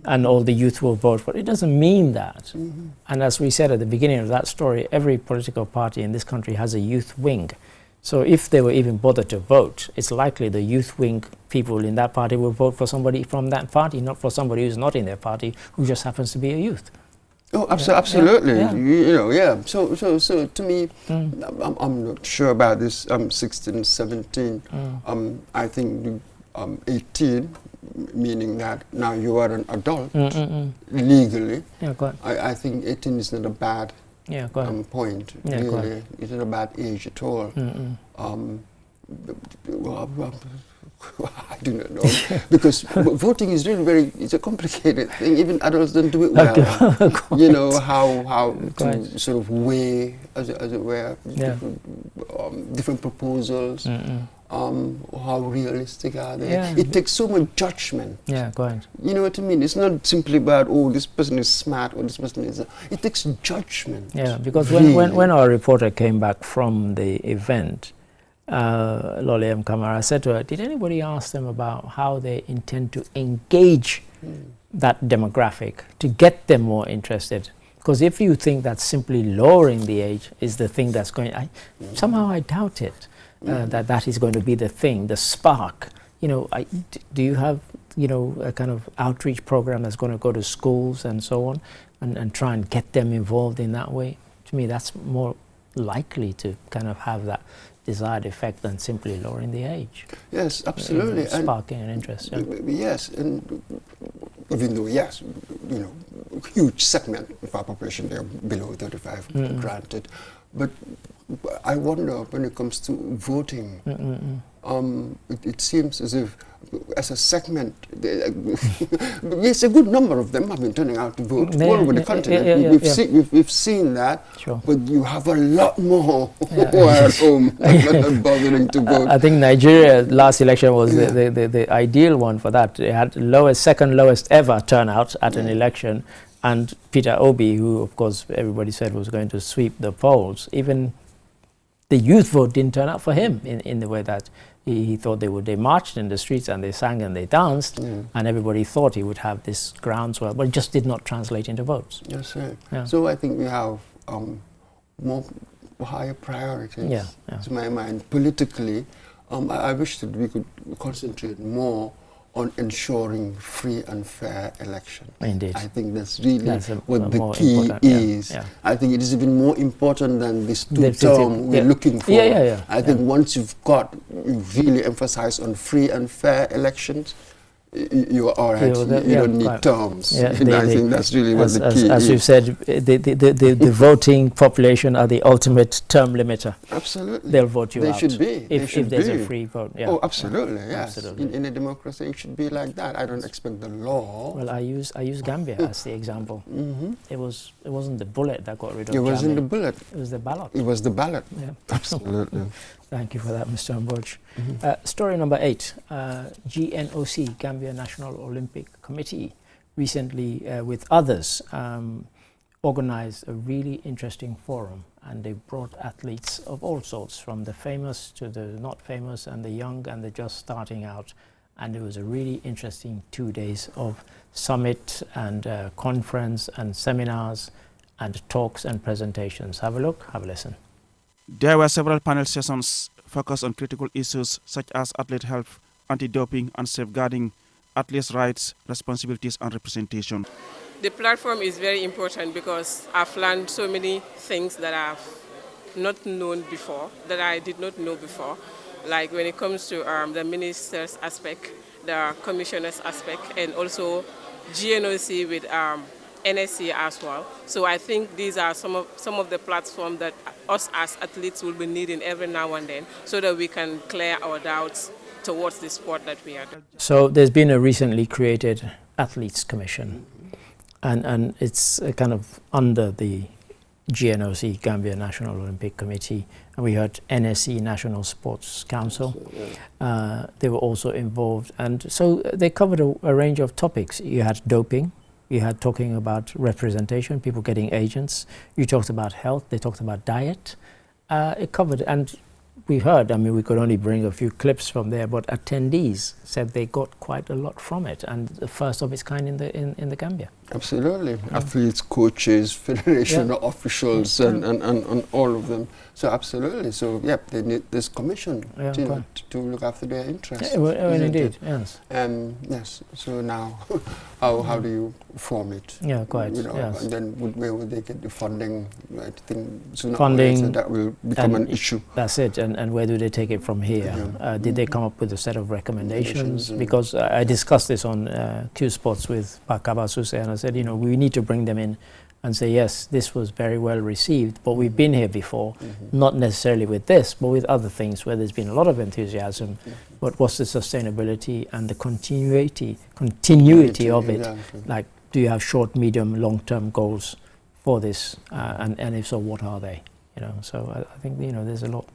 And all the youth will vote for it. It doesn't mean that. And as we said at the beginning of that story, every political party in this country has a youth wing. So if they were even bothered to vote, it's likely the youth wing people in that party will vote for somebody from that party, not for somebody who's not in their party, who just happens to be a youth. Oh, absolutely. So to me, I'm not sure about this 16, 17. I think 18, meaning that now you are an adult legally. I think 18 is not a bad point. Really, it's not a bad age at all. I do not know, because voting is really it's a complicated thing. Even adults don't do it well. You know how to sort of weigh, as it were, different proposals. How realistic are they? It takes so much judgment. You know what I mean? It's not simply about, oh, this person is smart or this person is... It takes judgment. Yeah, because when our reporter came back from the event, Lolly M. Kamara said to her, did anybody ask them about how they intend to engage that demographic to get them more interested? Because if you think that simply lowering the age is the thing that's going... somehow I doubt it. That is going to be the thing, the spark. Do you have, a kind of outreach program that's going to go to schools and so on and try and get them involved in that way? To me, that's more likely to kind of have that desired effect than simply lowering the age. Yes, absolutely. Sparking an interest. Yes, and even though, huge segment of our population, they are below 35, granted. But I wonder, when it comes to voting, it seems as if, as a segment, yes, a good number of them have been turning out to vote all over the continent. We've seen that, but you have a lot more who are at home not bothering to vote. I think Nigeria last election was the ideal one for that. It had second lowest ever turnout at an election, and Peter Obi, who of course everybody said was going to sweep the polls, even the youth vote didn't turn out for him in the way that he thought they would. They marched in the streets and they sang and they danced, and everybody thought he would have this groundswell, but it just did not translate into votes. Yes, sir. So I think we have more higher priorities, to my mind. Politically, I wish that we could concentrate more on ensuring free and fair elections. Indeed. I think that's really what the key is. I think it is even more important than this two-term we're looking for. I think once you really emphasize on free and fair elections, you're all right. You don't need terms. I think that's really what the key is. As we've said, the voting population are the ultimate term limiter. Absolutely. They'll vote you out. They should be. If there's a free vote. Oh, absolutely, yes. Absolutely. In a democracy, it should be like that. I don't expect the law. Well, I use Gambia as the example. It wasn't the bullet that got rid of It wasn't the bullet. It was the ballot. It was the ballot. Yeah. Absolutely. Thank you for that, Mr. Mboj. Story number 8, GNOC, Gambia National Olympic Committee, recently with others organized a really interesting forum, and they brought athletes of all sorts, from the famous to the not famous and the young and the just starting out, and it was a really interesting 2 days of summit and conference and seminars and talks and presentations. Have a look, have a listen. There were several panel sessions focused on critical issues such as athlete health, anti-doping, and safeguarding athletes' rights, responsibilities, and representation. The platform is very important because I've learned so many things that I've not known before, that I did not know before, like when it comes to the minister's aspect, the commissioner's aspect, and also GNOC with NSC as well. So I think these are some of the platforms that us as athletes will be needing every now and then, so that we can clear our doubts towards the sport that we are doing. So there's been a recently created Athletes Commission, and it's kind of under the GNOC, Gambia National Olympic Committee, and we heard NSC, National Sports Council. They were also involved, and so they covered a range of topics. You had doping. You had talking about representation, people getting agents. You talked about health. They talked about diet. It covered, and we heard, I mean, we could only bring a few clips from there, but attendees said they got quite a lot from it, and the first of its kind in the Gambia. Absolutely. Athletes, coaches, federation officials, and all of them. So absolutely. So they need this commission to look after their interests. Indeed, yes. Yes. So now, how do you form it? Yeah, quite. And then where would they get the funding? I think sooner funding, or later that will become an issue. That's it. And where do they take it from here? Did they come up with a set of recommendations? Because I discussed this on Q Sports with Pakaba Suse, and I said, we need to bring them in and say, yes, this was very well received, but we've been here before, not necessarily with this, but with other things where there's been a lot of enthusiasm, but what's the sustainability and the continuity of it? Exactly. Like, do you have short, medium, long-term goals for this? And if so, what are they? So I think, there's a lot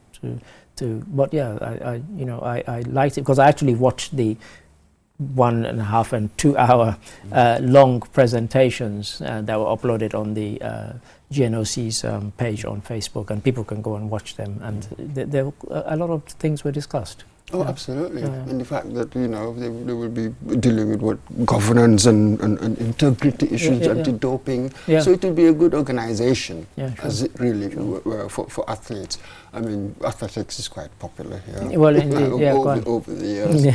to but yeah, I liked it because I actually watched the 1.5 and 2 hour long presentations that were uploaded on the GNOC's page on Facebook, and people can go and watch them, and there a lot of things were discussed. Oh, absolutely. And the fact that, they will be dealing with what governance and integrity issues, anti-doping. So it will be a good organization, as it really for athletes. I mean, athletics is quite popular here. Well, indeed, over the years.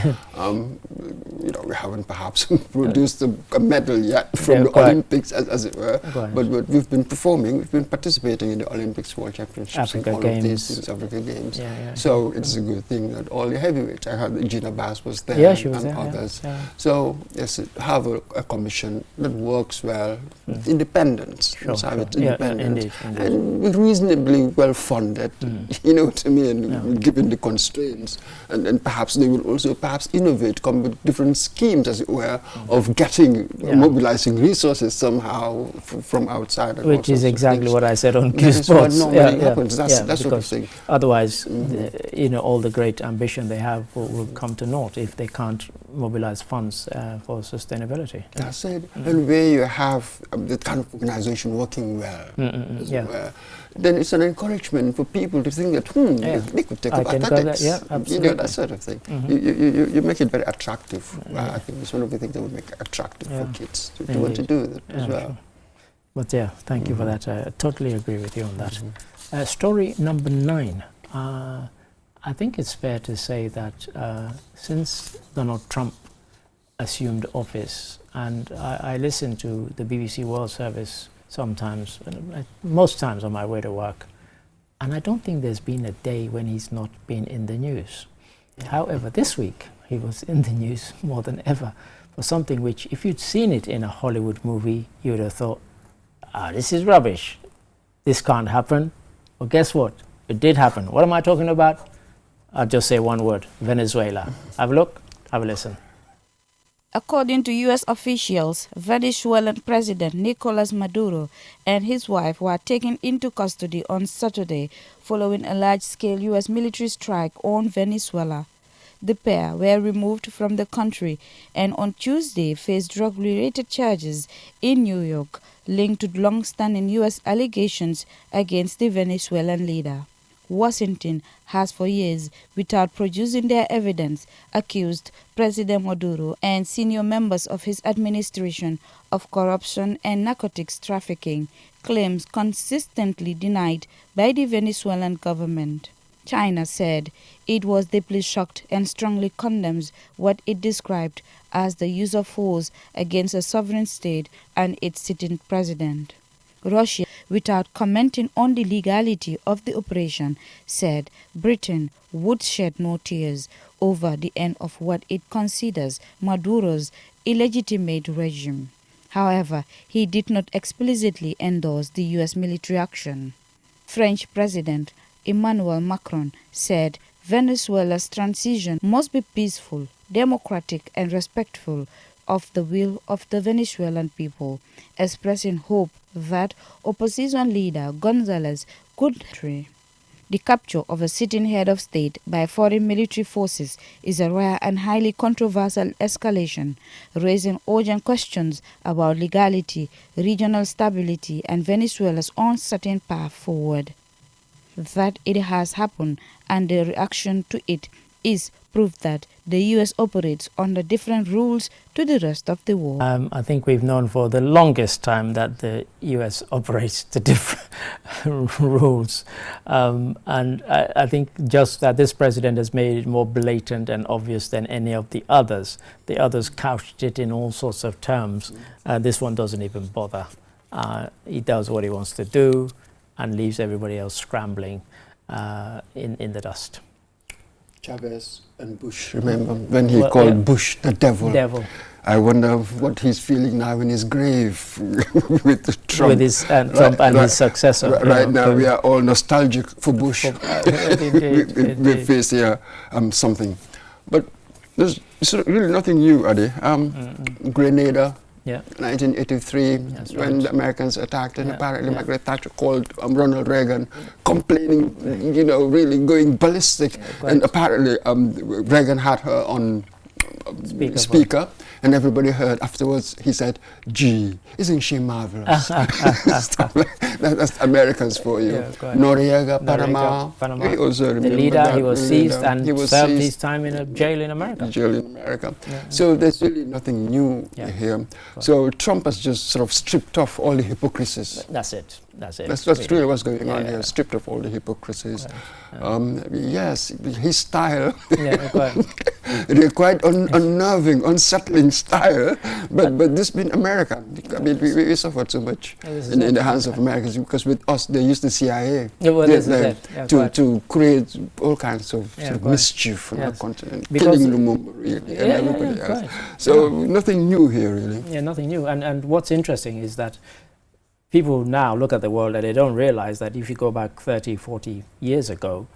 We haven't perhaps produced a medal yet from the Olympics, as it were. But we've been performing, we've been participating in the Olympics, World Championships, Africa and all of these things, Africa Games. So it's a good thing that all the heavyweights, I heard that Gina Bass was there, she was and there, others. So yes, have a commission that works well, independence. Let's have it independent, and reasonably well funded. You know what I mean? Given the constraints, and perhaps they will also innovate, come with different schemes, as it were, of getting mobilizing resources somehow from outside. Which is exactly what I said on Q Sports. What normally happens. That's what I'm saying. Otherwise, all the great ambition they have will come to naught if they can't mobilize funds for sustainability. That's it. And where you have the kind of organization working well, then it's an encouragement for people to think that they could take up athletics. That sort of thing. You make it very attractive. I think it's one of the things that would make it attractive for kids to want to do that as well. But thank you for that. I totally agree with you on that. Story number 9. I think it's fair to say that since Donald Trump assumed office, and I listen to the BBC World Service sometimes, most times on my way to work, and I don't think there's been a day when he's not been in the news. However, this week he was in the news more than ever for something which, if you'd seen it in a Hollywood movie, you would have thought, this is rubbish. This can't happen. Well, guess what? It did happen. What am I talking about? I'll just say one word: Venezuela. Have a look, have a listen. According to U.S. officials, Venezuelan President Nicolas Maduro and his wife were taken into custody on Saturday following a large-scale U.S. military strike on Venezuela. The pair were removed from the country and on Tuesday faced drug-related charges in New York linked to long-standing U.S. allegations against the Venezuelan leader. Washington has for years, without producing their evidence, accused President Maduro and senior members of his administration of corruption and narcotics trafficking, claims consistently denied by the Venezuelan government. China said it was deeply shocked and strongly condemns what it described as the use of force against a sovereign state and its sitting president. Russia, without commenting on the legality of the operation, said Britain would shed no tears over the end of what it considers Maduro's illegitimate regime. However, he did not explicitly endorse the U.S. military action. French President Emmanuel Macron said Venezuela's transition must be peaceful, democratic and respectful of the will of the Venezuelan people, expressing hope that opposition leader González could retreat. The capture of a sitting head of state by foreign military forces is a rare and highly controversial escalation, raising urgent questions about legality, regional stability, and Venezuela's uncertain path forward. That it has happened and the reaction to it is proof that the U.S. operates under different rules to the rest of the world. I think we've known for the longest time that the U.S. operates to different rules. And I think just that this president has made it more blatant and obvious than any of the others. The others couched it in all sorts of terms. This one doesn't even bother. He does what he wants to do and leaves everybody else scrambling in the dust. Chavez and Bush, remember when he called Bush the devil? I wonder what he's feeling now in his grave with Trump. With his, Trump and his successor. Right now we are all nostalgic for Bush. We face here something. But there's really nothing new, Adi. Grenada, 1983, when the Americans attacked, and apparently Margaret Thatcher called Ronald Reagan, complaining, really going ballistic. And apparently Reagan had her on speaker, and everybody heard afterwards. He said, "Gee, isn't she marvelous?" That's Americans for you. Noriega, Panama. We also remember the leader, that. he was seized and served his time in a jail in America. So there's really nothing new here. So Trump has just sort of stripped off all the hypocrisies. That's it. That's really what's going on here. Stripped off all the hypocrisies. Yes, his style. Quite unnerving, unsettling style. But this been America. I mean, we suffered so much in the hands of Americans, because with us they used the CIA to create all kinds of, mischief on the continent, killing Lumumba really, and everybody else. So nothing new here really. Yeah, nothing new. And what's interesting is that people now look at the world and they don't realize that if you go back 30, 40 years ago,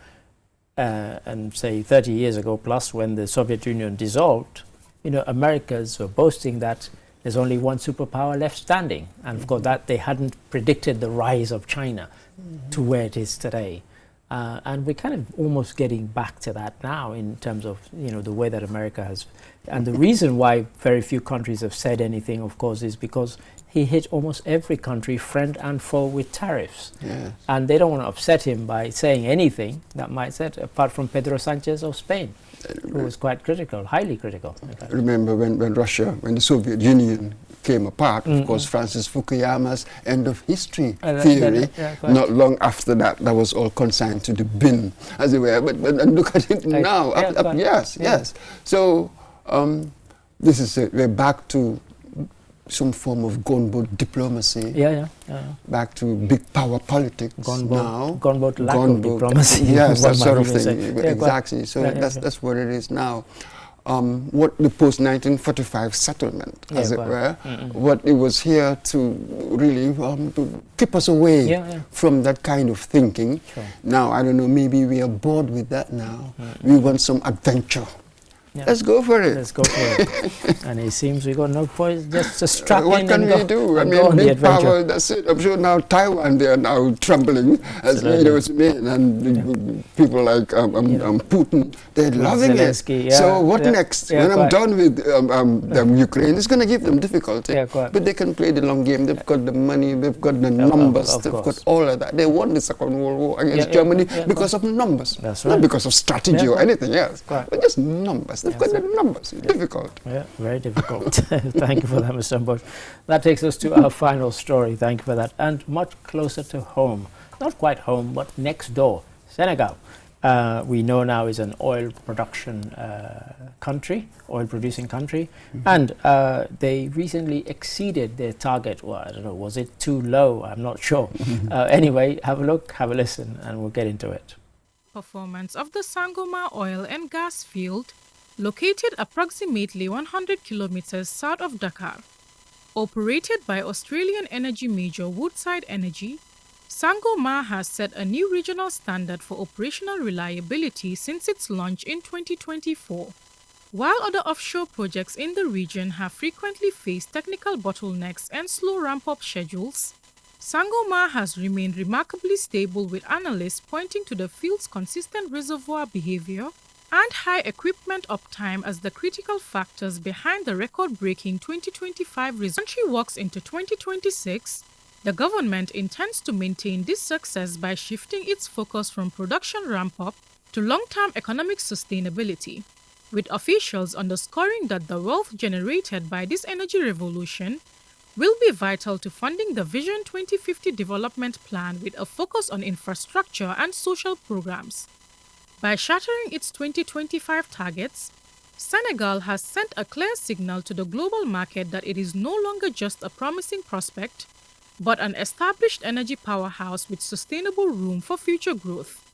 and say 30 years ago plus, when the Soviet Union dissolved, Americans were boasting that there's only one superpower left standing. And of course that they hadn't predicted the rise of China to where it is today. And we're kind of almost getting back to that now in terms of, the way that America has. And the reason why very few countries have said anything, of course, is because he hit almost every country, friend and foe, with tariffs. And they don't want to upset him by saying anything that might set, apart from Pedro Sanchez of Spain, who was quite critical, highly critical. Remember when the Soviet Union came apart. Of course, Francis Fukuyama's end of history theory. Not long after that, that was all consigned to the bin, as it were. But look at it now. Yes. So this is it. We're back to some form of gunboat diplomacy. Back to big power politics now. Gunboat lack of diplomacy. Yes, that sort of thing. Exactly. So that's what it is now. What the post-1945 settlement, as it were, what it was here to really to keep us away from that kind of thinking. Now, I don't know, maybe we are bored with that now. We want some adventure. Let's go for it. Let's go for it. And it seems we got no point, just strap what in can and we go, do? I and mean, go on the big adventure. power, that's it. I'm sure now Taiwan, they are now trembling, as you know what I mean, and people like Putin, they're loving Zelensky, it. So what next? When I'm done with Ukraine, it's going to give them difficulty. But they can play the long game. They've got the money, they've got the numbers, they've got all of that. They won the Second World War against Germany because of numbers. That's right. Not because of strategy or anything else, but just numbers. They've got the numbers. It's difficult. Yeah, very difficult. Thank you for that, Mr. Mboch. That takes us to our final story. Thank you for that. And much closer to home. Not quite home, but next door. Senegal. We know now is an oil production country, oil producing country. And they recently exceeded their target. Well, I don't know, was it too low? I'm not sure. Anyway, have a look, have a listen, and we'll get into it. Performance of the Sangomar oil and gas field, located approximately 100 kilometers south of Dakar. Operated by Australian energy major Woodside Energy, Sangomar has set a new regional standard for operational reliability since its launch in 2024. While other offshore projects in the region have frequently faced technical bottlenecks and slow ramp-up schedules, Sangomar has remained remarkably stable, with analysts pointing to the field's consistent reservoir behavior and high equipment uptime as the critical factors behind the record-breaking 2025 result. As the country walks into 2026, the government intends to maintain this success by shifting its focus from production ramp-up to long-term economic sustainability, with officials underscoring that the wealth generated by this energy revolution will be vital to funding the Vision 2050 development plan, with a focus on infrastructure and social programs. By shattering its 2025 targets, Senegal has sent a clear signal to the global market that it is no longer just a promising prospect, but an established energy powerhouse with sustainable room for future growth.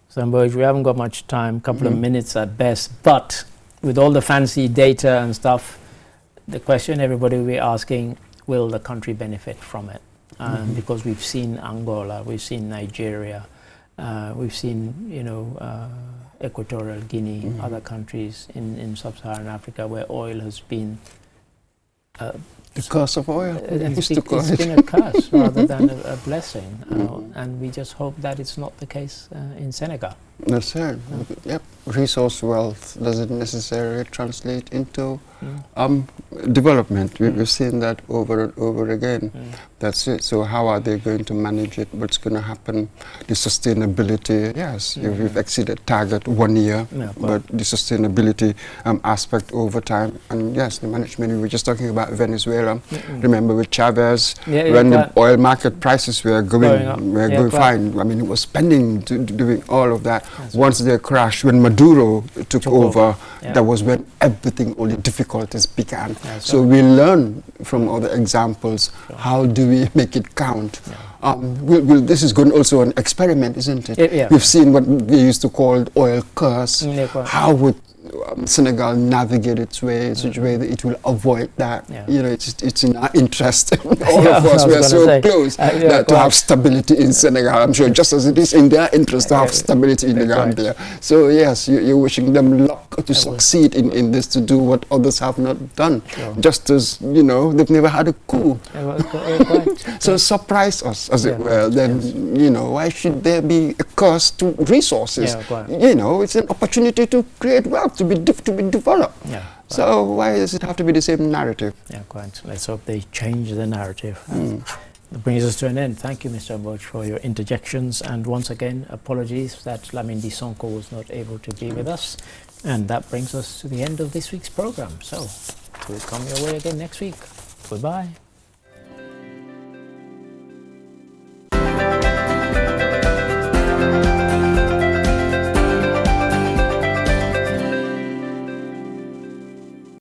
So, Mboch, we haven't got much time, couple of minutes at best, but with all the fancy data and stuff, the question everybody will be asking, will the country benefit from it? Because we've seen Angola, we've seen Nigeria, we've seen, Equatorial Guinea, other countries in sub-Saharan Africa where oil has been the curse of oil. It's been a curse rather than a blessing, and we just hope that it's not the case in Senegal. That's it. Yep. Resource wealth doesn't necessarily translate into development. We've seen that over and over again. That's it. So how are they going to manage it? What's going to happen? The sustainability, yes, we've exceeded target 1 year, but the sustainability aspect over time. And yes, the management, we were just talking about Venezuela. Remember with Chavez, when the oil market prices were going fine. I mean, it was spending doing all of that. Once they crashed, when Maduro took over, that was when everything, all the difficulties began. So we learn from other examples, how do we make it count? This is going also an experiment, isn't it? We've seen what they used to call oil curse. How would Senegal navigate its way in such a way that it will avoid that? It's in our interest. All of us, we are so close to have stability in Senegal. I'm sure just as it is in their interest to have stability in the Gambia. So yes, you're wishing them luck to succeed in this, to do what others have not done. Just as, they've never had a coup. So surprise us, as it were. Then, why should there be a curse to resources? It's an opportunity to create wealth, to be developed. So why does it have to be the same narrative? Yeah, quite. Let's hope they change the narrative. That brings us to an end. Thank you, Mr. Mboch, for your interjections. And once again, apologies that Lamindi Sonko was not able to be with us. And that brings us to the end of this week's program. So, we'll come your way again next week. Goodbye.